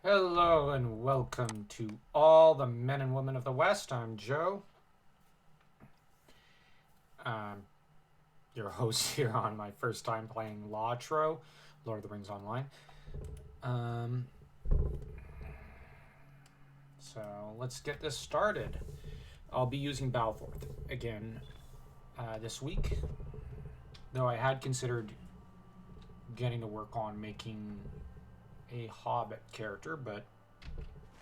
Hello and welcome to all the men and women of the West. I'm Joe, um, your host here on my first time playing LOTRO, Lord of the Rings Online. Um, so let's get this started. I'll be using Balforth again this week, though I had considered getting to work on making a Hobbit character, but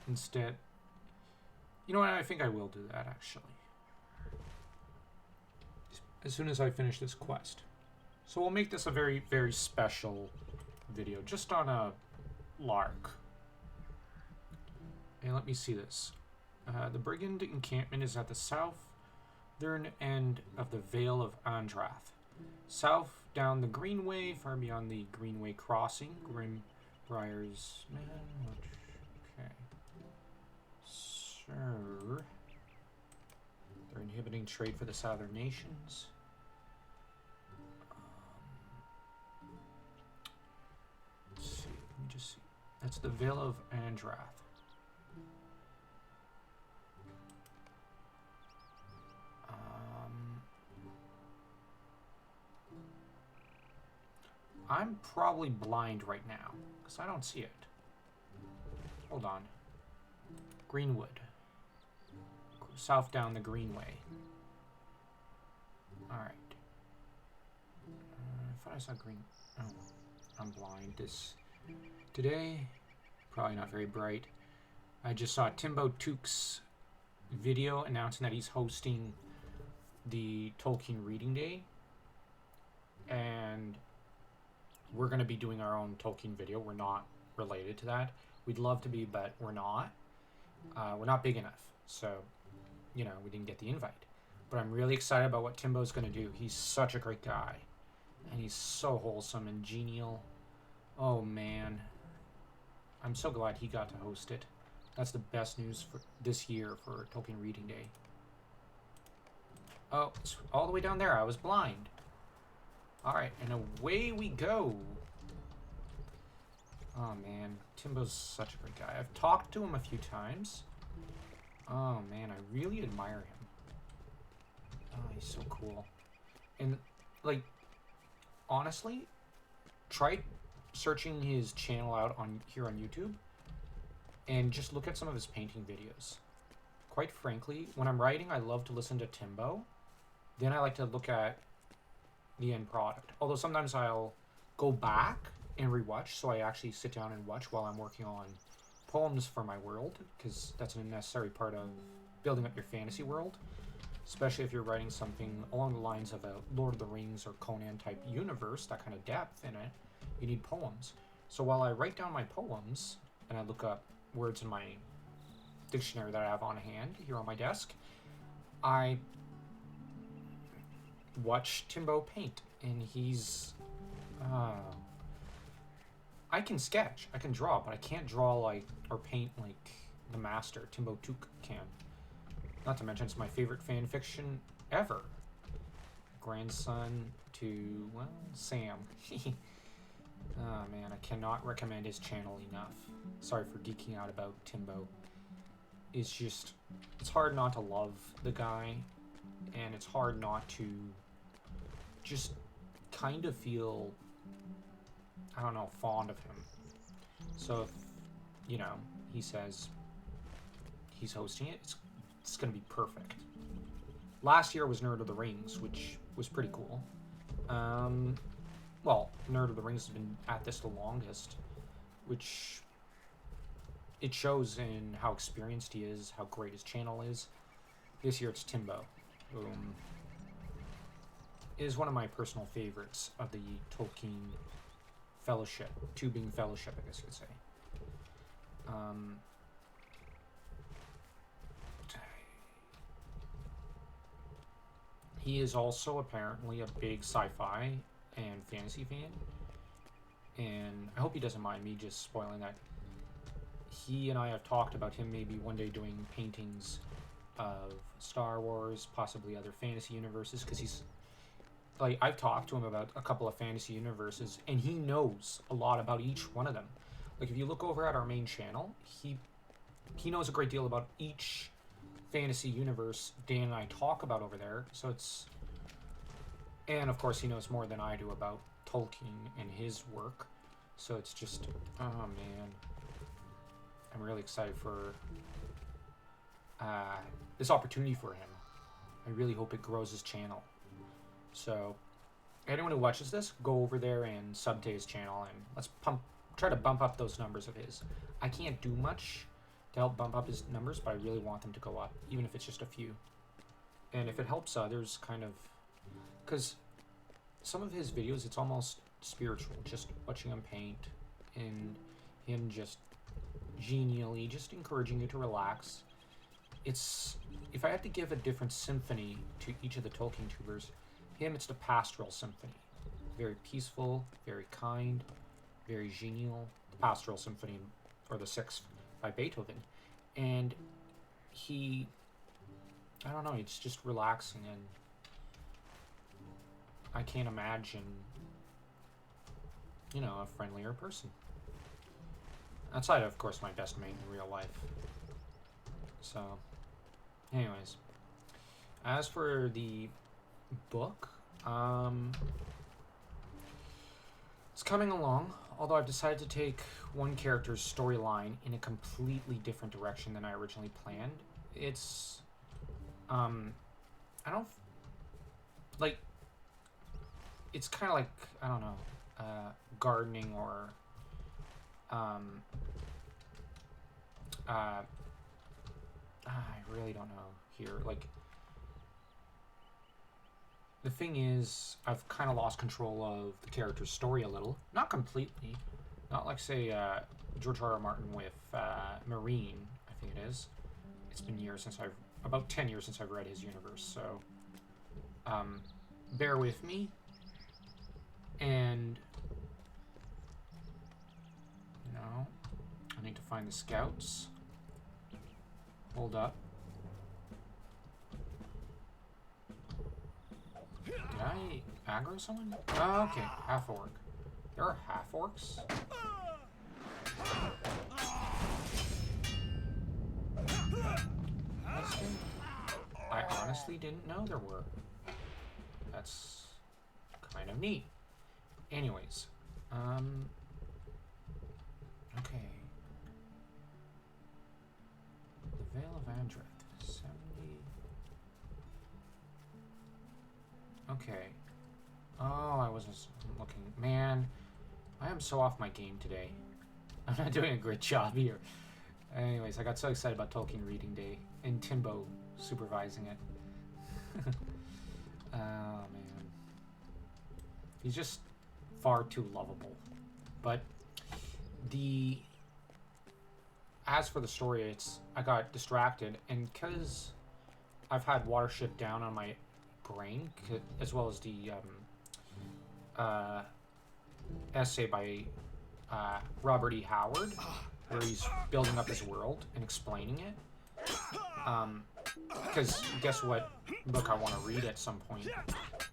instead, you know what? I think I will do that actually. As soon as I finish this quest. So we'll make this a very, very special video, just on a lark. And let me see this. The Brigand encampment is at the southern end of the Vale of Andrath. South down the Greenway, far beyond the Greenway crossing, Grimbriar's... Okay. Sir... They're inhibiting trade for the southern nations. Let's see. Let me just see. That's the Vale of Andrath. I'm probably blind right now because I don't see it. Hold on. Greenwood. South down the Greenway. Alright. I thought I saw green. Oh, I'm blind. Today, probably not very bright. I just saw Timbo Took's video announcing that he's hosting the Tolkien Reading Day. And we're going to be doing our own Tolkien video. We're not related to that. We'd love to be, but we're not. We're not big enough. So, you know, we didn't get the invite. But I'm really excited about what Timbo's going to do. He's such a great guy. And he's so wholesome and genial. Oh, man. I'm so glad he got to host it. That's the best news for this year for Tolkien Reading Day. Oh, it's all the way down there. I was blind. Alright, and away we go. Oh, man. Timbo's such a great guy. I've talked to him a few times. Oh, man. I really admire him. Oh, he's so cool. And, like, honestly, try searching his channel out here on YouTube and just look at some of his painting videos. Quite frankly, when I'm writing, I love to listen to Timbo. Then I like to look at the end product. Although sometimes I'll go back and rewatch, so I actually sit down and watch while I'm working on poems for my world, because that's a necessary part of building up your fantasy world, especially if you're writing something along the lines of a Lord of the Rings or Conan type universe, that kind of depth in it. You need poems. So while I write down my poems and I look up words in my dictionary that I have on hand here on my desk, I watch Timbo paint, and he's I can sketch, I can draw, but I can't draw like or paint like the master Timbo Took can. Not to mention it's my favorite fan fiction ever. Grandson to, well, Sam. Oh man, I cannot recommend his channel enough. Sorry for geeking out about Timbo. It's just, it's hard not to love the guy, and it's hard not to just kind of feel, I don't know, fond of him. So if, you know, he says he's hosting it, it's going to be perfect. Last year was Nerd of the Rings, which was pretty cool. Well, Nerd of the Rings has been at this the longest, which it shows in how experienced he is, how great his channel is. This year it's Timbo. Is one of my personal favorites of the Tolkien Fellowship, Tubing Fellowship, I guess you could say. He is also apparently a big sci-fi and fantasy fan, and I hope he doesn't mind me just spoiling that. He and I have talked about him maybe one day doing paintings of Star Wars, possibly other fantasy universes, because he's like, I've talked to him about a couple of fantasy universes, and he knows a lot about each one of them. Like, if you look over at our main channel, he knows a great deal about each fantasy universe Dan and I talk about over there. So it's... And, of course, he knows more than I do about Tolkien and his work. So it's just... Oh, man. I'm really excited for this opportunity for him. I really hope it grows his channel. So, anyone who watches this, go over there and sub to his channel, and let's try to bump up those numbers of his. I can't do much to help bump up his numbers, but I really want them to go up, even if it's just a few. And if it helps others, kind of... Because some of his videos, it's almost spiritual, just watching him paint, and him just genially, just encouraging you to relax. It's... If I had to give a different symphony to each of the Tolkien tubers, him, it's the Pastoral Symphony. Very peaceful, very kind, very genial. The Pastoral Symphony, or the Sixth, by Beethoven. And he... I don't know, it's just relaxing, and I can't imagine, you know, a friendlier person. Outside, of course, my best mate in real life. So, anyways. As for the book, it's coming along, although I've decided to take one character's storyline in a completely different direction than I originally planned. It's, I don't, like, it's kind of like, I don't know, gardening or, I really don't know here, like, the thing is, I've kind of lost control of the character's story a little. Not completely. Not like, say, George R. R. Martin with Marine, I think it is. It's been years since about 10 years since I've read his universe, so bear with me. And, no, I need to find the scouts. Hold up. Did I aggro someone? Oh, okay, half-orc. There are half-orcs? I honestly didn't know there were. That's kind of neat. Anyways, okay. The Vale of Andreth, 70. Okay. Oh, I wasn't looking. Man, I am so off my game today. I'm not doing a great job here. Anyways, I got so excited about Tolkien Reading Day and Timbo supervising it. Oh, man. He's just far too lovable. But as for the story, I got distracted, and because I've had Watership Down on my brain, as well as the essay by Robert E. Howard, where he's building up his world and explaining it. Because guess what book I want to read at some point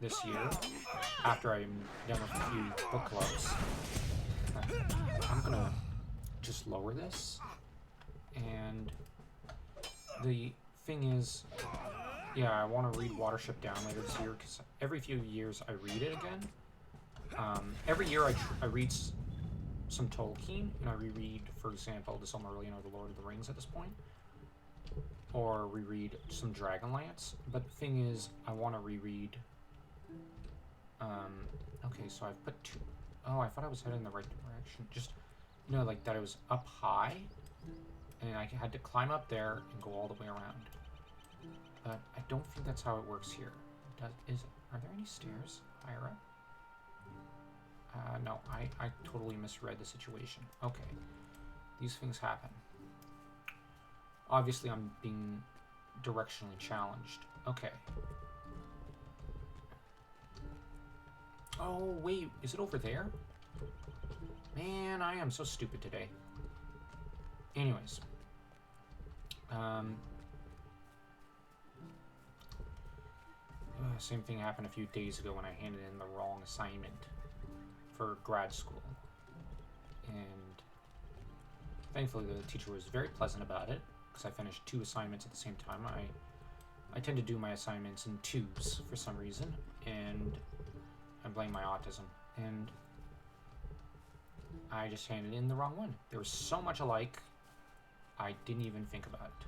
this year, after I'm done with a few book clubs. I'm gonna just lower this, and the thing is, yeah, I want to read Watership Down later this year, because every few years I read it again. Every year I read some Tolkien, and I reread, for example, the Silmarillion or the Lord of the Rings at this point, or reread some Dragonlance. But the thing is, I want to reread. Okay, so I've put two. Oh, I thought I was headed in the right direction. Just, you know, like that it was up high, and I had to climb up there and go all the way around. But I don't think that's how it works here. Are there any stairs higher up? No, I totally misread the situation. Okay. These things happen. Obviously, I'm being directionally challenged. Okay. Oh, wait. Is it over there? Man, I am so stupid today. Anyways. Same thing happened a few days ago when I handed in the wrong assignment for grad school. And Thankfully, the teacher was very pleasant about it, because I finished 2 assignments at the same time. I tend to do my assignments in twos for some reason, and I blame my autism. And I just handed in the wrong one. There was so much alike, I didn't even think about it.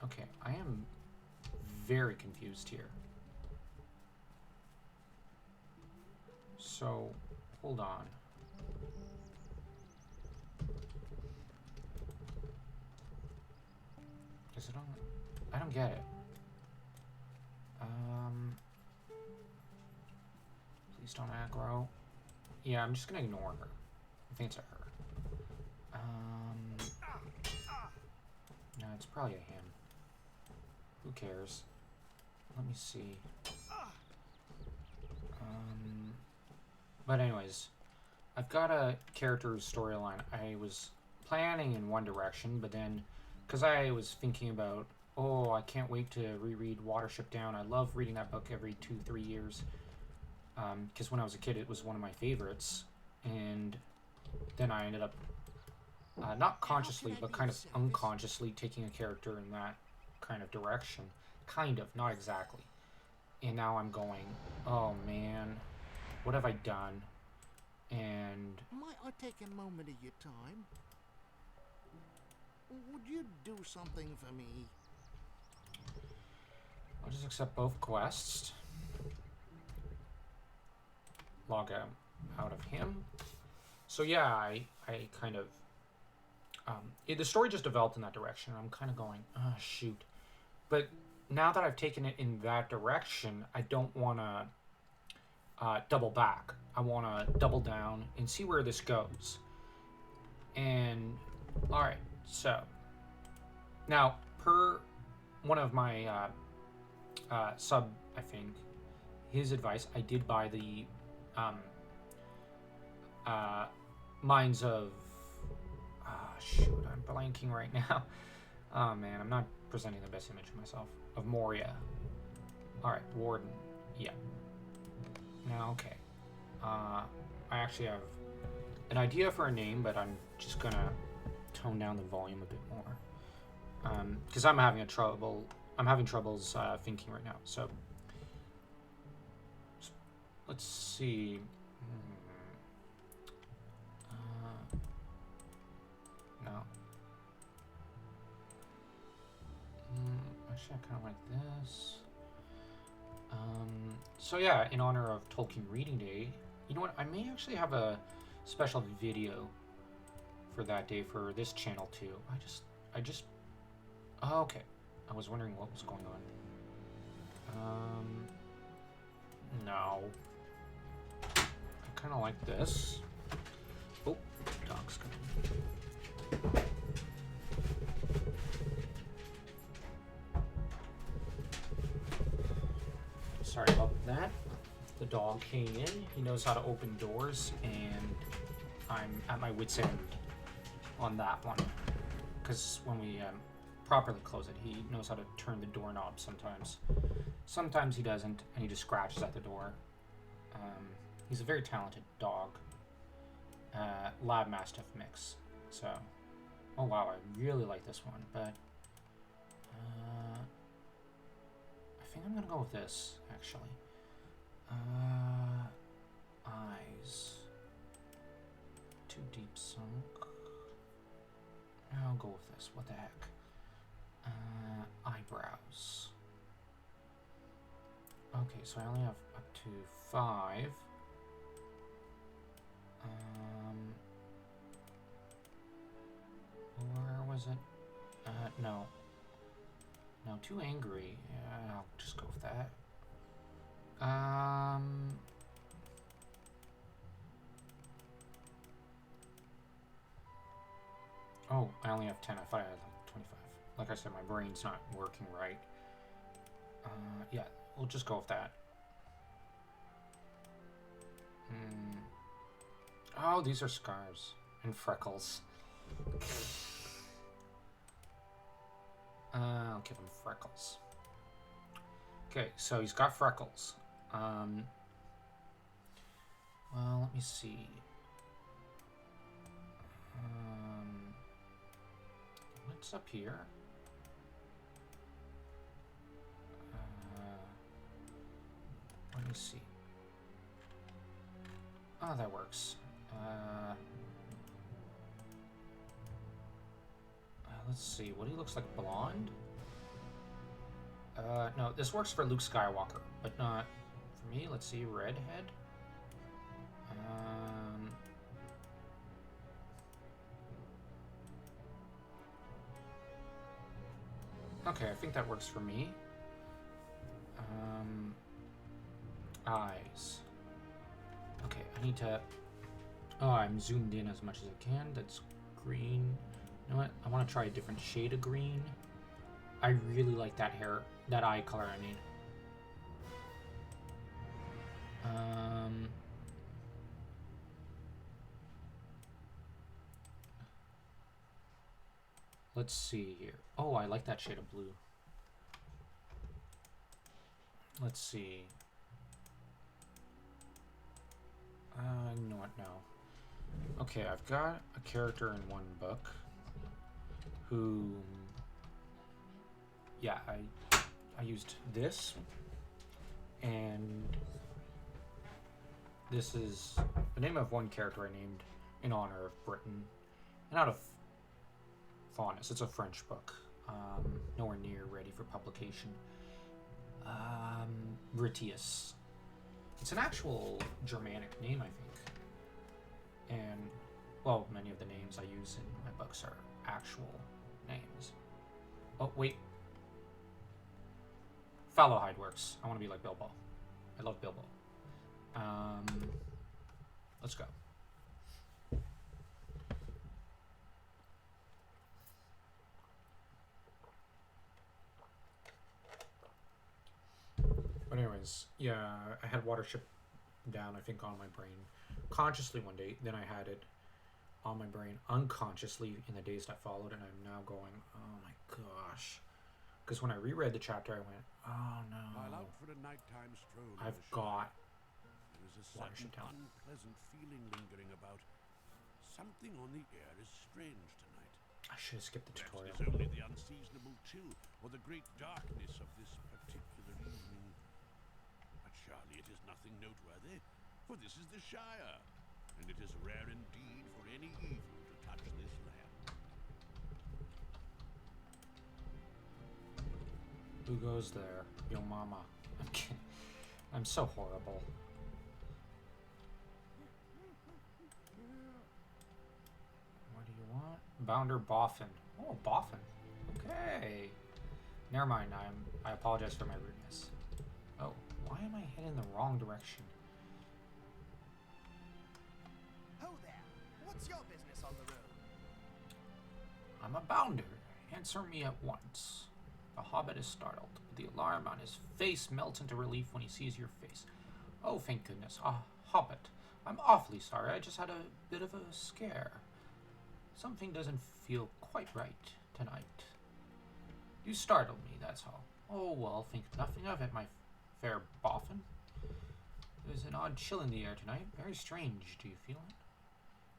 Okay, I am very confused here. So, hold on. Is it on? I don't get it. Please don't aggro. Yeah, I'm just gonna ignore her. I think it's a her. No, it's probably a him. Who cares? Let me see. But anyways, I've got a character's storyline. I was planning in one direction, but then, because I was thinking about, oh, I can't wait to reread Watership Down. I love reading that book every 2-3 years. Because when I was a kid, it was one of my favorites. And then I ended up, not consciously, but kind of unconsciously taking a character in that kind of direction. Kind of, not exactly. And now I'm going, oh man, what have I done? And might I take a moment of your time? Would you do something for me? I'll just accept both quests. Log out of him. So yeah, I kind of the story just developed in that direction. I'm kind of going, oh shoot. But now that I've taken it in that direction, I don't want to double back. I want to double down and see where this goes. And all right, so now per one of my sub, I think, his advice, I did buy the Minds of shoot, I'm blanking right now. Oh man, I'm not presenting the best image of myself. Of Moria. Alright, Warden. Yeah. Now, okay. I actually have an idea for a name, but I'm just gonna tone down the volume a bit more. Because I'm having troubles thinking right now. So let's see. No. Actually, I kind of like this. So yeah, in honor of Tolkien Reading Day, you know what? I may actually have a special video for that day for this channel too. Oh, okay. I was wondering what was going on. No. I kind of like this. Oh, dog's coming. Sorry about that. The dog came in. He knows how to open doors, and I'm at my wit's end on that one. Because when we properly close it, he knows how to turn the doorknob sometimes. Sometimes he doesn't, and he just scratches at the door. He's a very talented dog. Lab Mastiff mix. So, oh wow, I really like this one, but I think I'm gonna go with this, actually. Eyes. Too deep sunk. I'll go with this. What the heck? Eyebrows. Okay, so I only have up to 5. Or was it? No. No, too angry. Yeah, I'll just go with that. Oh, I only have 10. I thought I had like 25. Like I said, my brain's not working right. Yeah, we'll just go with that. Oh, these are scars and freckles. I'll give him freckles. Okay, so he's got freckles. Well, let me see. this up here. Let me see. Oh, that works. Let's see. What he looks like, blonde? No, this works for Luke Skywalker, but not for me. Let's see, redhead. Okay, I think that works for me. Eyes. Okay, I need to... Oh, I'm zoomed in as much as I can. That's green. You know what? I want to try a different shade of green. I really like that hair, that eye color, I mean. Let's see here. Oh, I like that shade of blue. Let's see. You know what now? Okay, I've got a character in one book who... Yeah, I used this, and this is the name of one character I named in honor of Britain, and out of fondness. It's a French book, nowhere near ready for publication. Britius. It's an actual Germanic name, I think, and well, many of the names I use in my books are actual names. Oh wait. Fallowhide works. I want to be like Bilbo. I love Bilbo. Let's go. But anyways, yeah, I had Watership down, I think, on my brain consciously one day. Then I had it on my brain unconsciously in the days that followed, and I'm now going, oh my gosh. Because when I reread the chapter, I went, oh no. While out for a nighttime stroll, I've got there is a Watership certain down. unpleasant feeling lingering about. Something on the air is strange tonight. I should have skipped the tutorial. Perhaps it is only the unseasonable chill or the great darkness of this particular evening. But surely it is nothing noteworthy, for this is the Shire, and it is rare indeed for any evil to touch this land. Who goes there? Yo mama. I'm kidding. I'm so horrible. What do you want? Bounder Boffin. Oh, Boffin. Okay. Never mind. I apologize for my rudeness. Oh, why am I heading the wrong direction? Ho there! What's your business on the road? I'm a bounder. Answer me at once. The Hobbit is startled. The alarm on his face melts into relief when he sees your face. Oh, thank goodness. A Hobbit. I'm awfully sorry. I just had a bit of a scare. Something doesn't feel quite right tonight. You startled me, that's all. Oh, well, think nothing of it, my fair Boffin. There's an odd chill in the air tonight. Very strange. Do you feel it?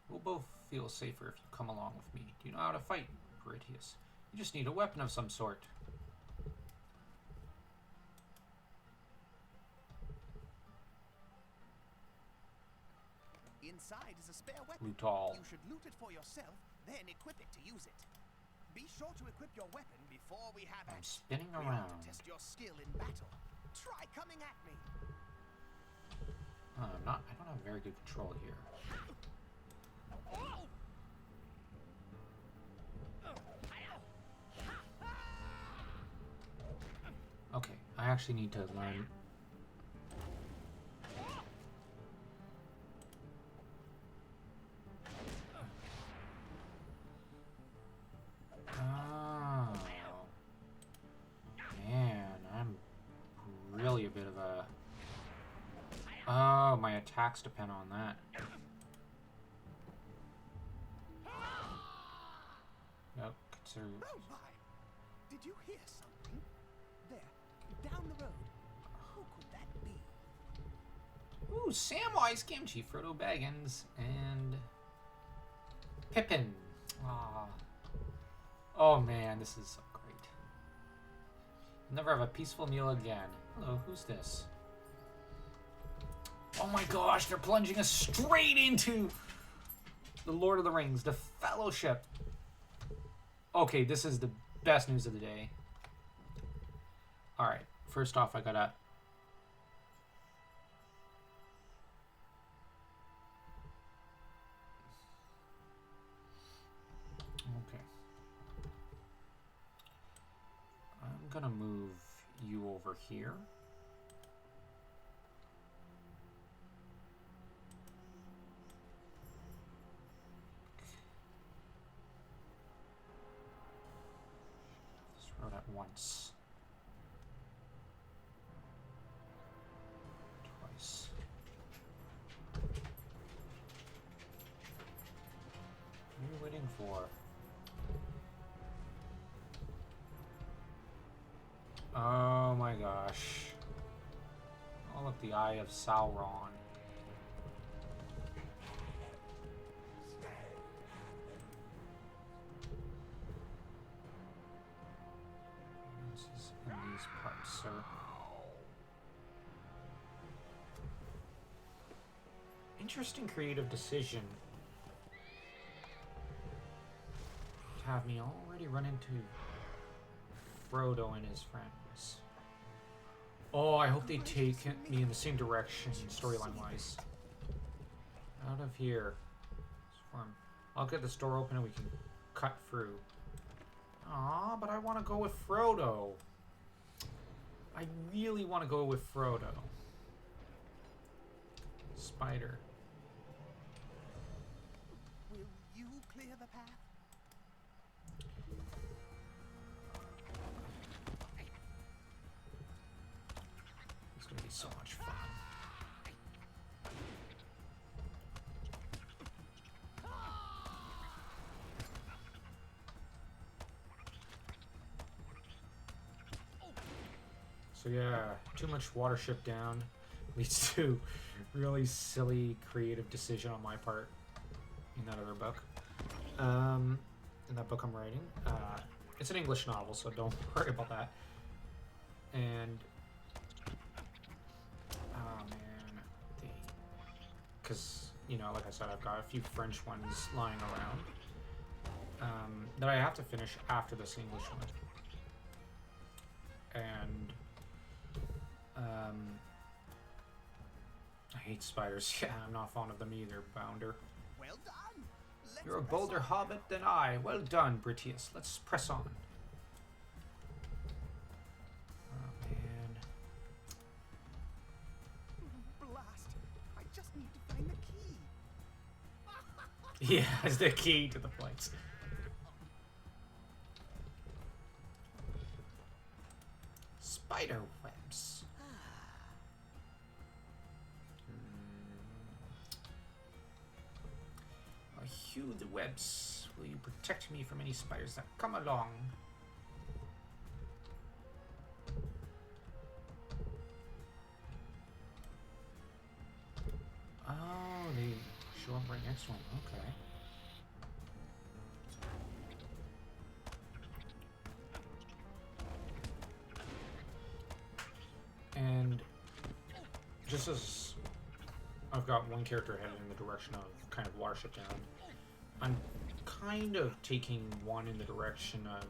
We'll both feel safer if you come along with me. Do you know how to fight, Britius? You just need a weapon of some sort. Inside is a spare weapon. Loot all. You should loot it for yourself, then equip it to use it. Be sure to equip your weapon before we have I'm it. spinning We want around. to test your skill in battle. Try coming at me. I don't have very good control here. Okay, I actually need to learn. Oh. Man, I'm really a bit of a... Oh, my attacks depend on that. Nope, consider... Oh my! Did you hear something? There, down the road. Who could that be? Ooh, Samwise Gamgee, Frodo Baggins, and... Pippin. Ah. Oh man, this is so great. Never have a peaceful meal again. Hello, who's this? Oh my gosh, they're plunging us straight into the Lord of the Rings, the Fellowship. Okay, this is the best news of the day. Alright, first off, I gotta... Okay. I'm gonna move you over here. This road at once. Twice. What are you waiting for? Oh my gosh. All of the Eye of Sauron. This is in these parts, sir. Interesting creative decision to have me already run into Frodo and his friends. Oh, I hope they take me in the same direction, storyline-wise. Out of here. I'll get this door open and we can cut through. Aw, but I want to go with Frodo. I really want to go with Frodo. Spider. Will you clear the path? It's gonna be so much fun. So yeah, too much watership down leads to really silly creative decision on my part in that other book. In that book I'm writing. It's an English novel, so don't worry about that. And oh man, because you know, like I said, I've got a few French ones lying around that I have to finish after this English one. And I hate spiders. Yeah, I'm not fond of them either, Bounder. Well done. Let's You're a press bolder on. hobbit than I. Well done, Britius. Let's press on. Oh, man. Blast. I just need to find the key. Yeah, it's the key to the place. Spider webs. I hew the webs. Will you protect me from any spiders that come along? Oh, they show up right next to him. Okay. And just as I've got one character headed in the direction of kind of Watership Down, I'm kind of taking one in the direction of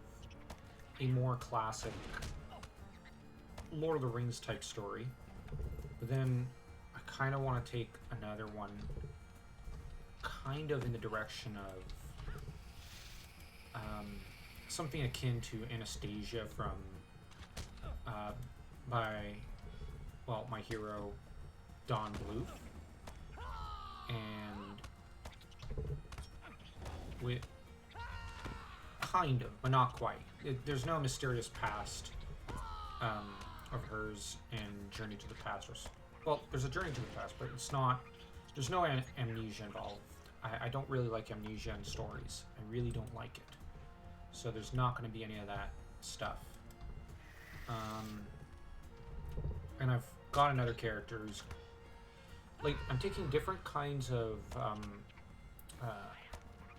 a more classic Lord of the Rings type story. But then I kind of want to take another one kind of in the direction of something akin to Anastasia from well, my hero Don Bluth, and with kind of, but not quite. There's no mysterious past of hers in Journey to the Past. Well, there's a Journey to the Past, but it's not. There's no amnesia involved. I don't really like amnesia in stories. I really don't like it. So there's not going to be any of that stuff. And I've got another character who's like, I'm taking different kinds of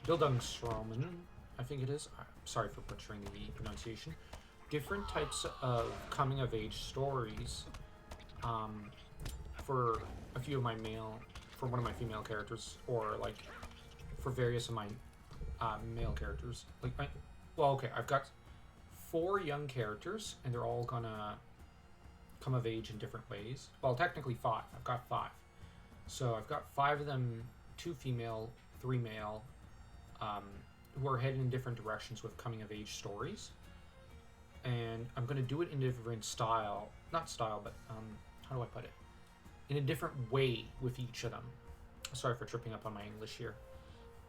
Bildungsroman I think it is. I'm sorry for butchering the pronunciation. Different types of coming-of-age stories for a few of my for one of my female characters, or like for various of my male characters. Like, well, okay, I've got 4 young characters, and they're all gonna come of age in different ways. Well, technically 5. I've got 5. So I've got 5 of them, 2 female, 3 male, who are headed in different directions with coming of age stories. And I'm going to do it in a different style. Not style, but how do I put it? In a different way with each of them. Sorry for tripping up on my English here.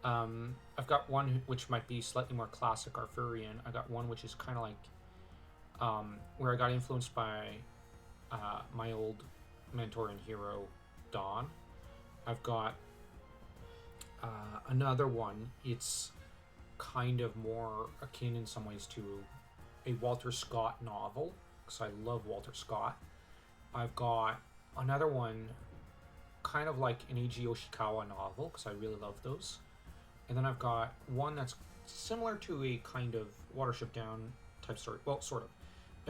I've got one which might be slightly more classic Arthurian. I got one which is kind of like where I got influenced by my old mentor and hero, Dawn. I've got another one. It's kind of more akin in some ways to a Walter Scott novel, because I love Walter Scott. I've got another one kind of like an Eiji Yoshikawa novel, because I really love those. And then I've got one that's similar to a kind of Watership Down type story. Well, sort of.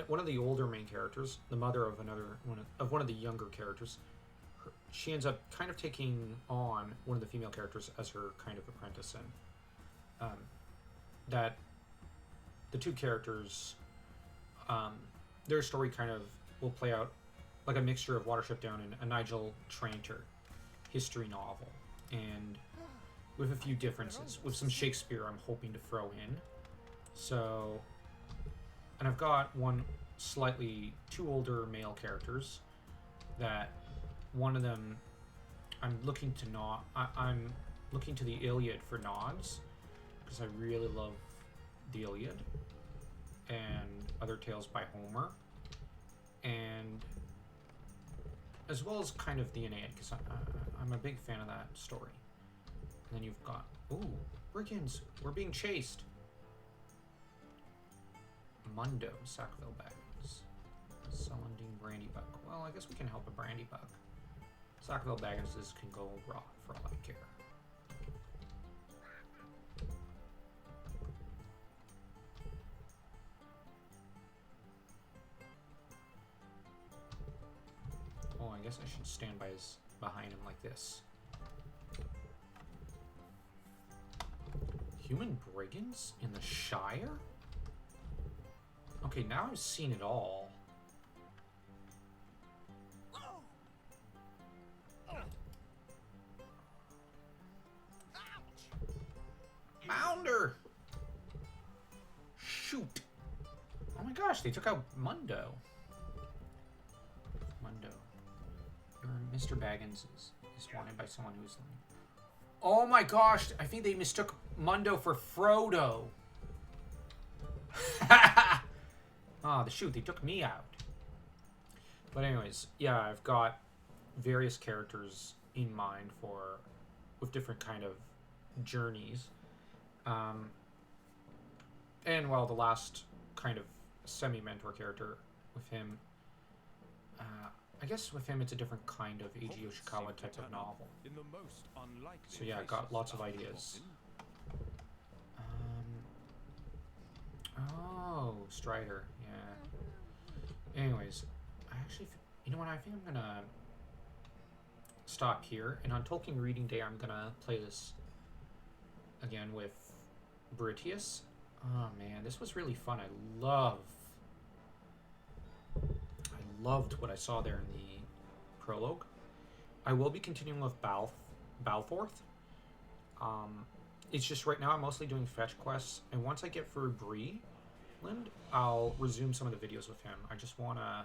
One of the older main characters, the mother of one of the younger characters, she ends up kind of taking on one of the female characters as her kind of apprentice, and that the 2 characters, their story kind of will play out like a mixture of Watership Down and a Nigel Tranter history novel, and with a few differences, with some Shakespeare I'm hoping to throw in. So, and I've got one slightly 2 older male characters that one of them I'm looking to the Iliad for nods, because I really love the Iliad and other tales by Homer, and as well as kind of the Aeneid, because I'm a big fan of that story. And then you've got, ooh, brigands, we're being chased. Mundo, Sackville Baggins. Celandine Brandybuck. Well, I guess we can help a Brandybuck. Sackville Bagginses can go raw for all I care. Oh, I guess I should stand behind him like this. Human brigands in the Shire? Okay, now I've seen it all. Mounder! Shoot! Oh my gosh, they took out Mundo. Mr. Baggins is wanted by someone who's... Oh my gosh, I think they mistook Mundo for Frodo. Shoot, they took me out. But anyways, yeah, I've got various characters in mind with different kind of journeys. And while the last kind of semi-mentor character with him, I guess with him it's a different kind of Eiji Yoshikawa type of novel. So yeah, I got lots of ideas. Oh, Strider, yeah. Anyways, I actually, you know what, I think I'm gonna stop here, and on Tolkien Reading Day I'm gonna play this again with Britius. Oh man, this was really fun. I loved what I saw there in the prologue. I will be continuing with Balforth. It's just right now I'm mostly doing fetch quests, and once I get through Breeland, I'll resume some of the videos with him. I just want to...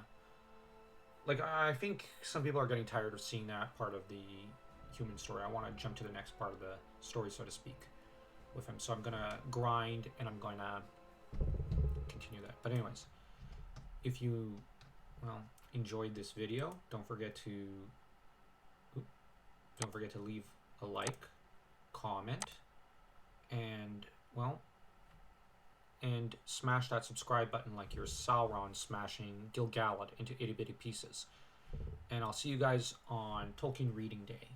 Like, I think some people are getting tired of seeing that part of the human story. I want to jump to the next part of the story, so to speak, with him. So I'm going to grind, and I'm going to continue that. But anyways, if you... enjoyed this video, don't forget to leave a like, comment, and smash that subscribe button like you're Sauron smashing Gil-galad into itty bitty pieces. And I'll see you guys on Tolkien Reading Day.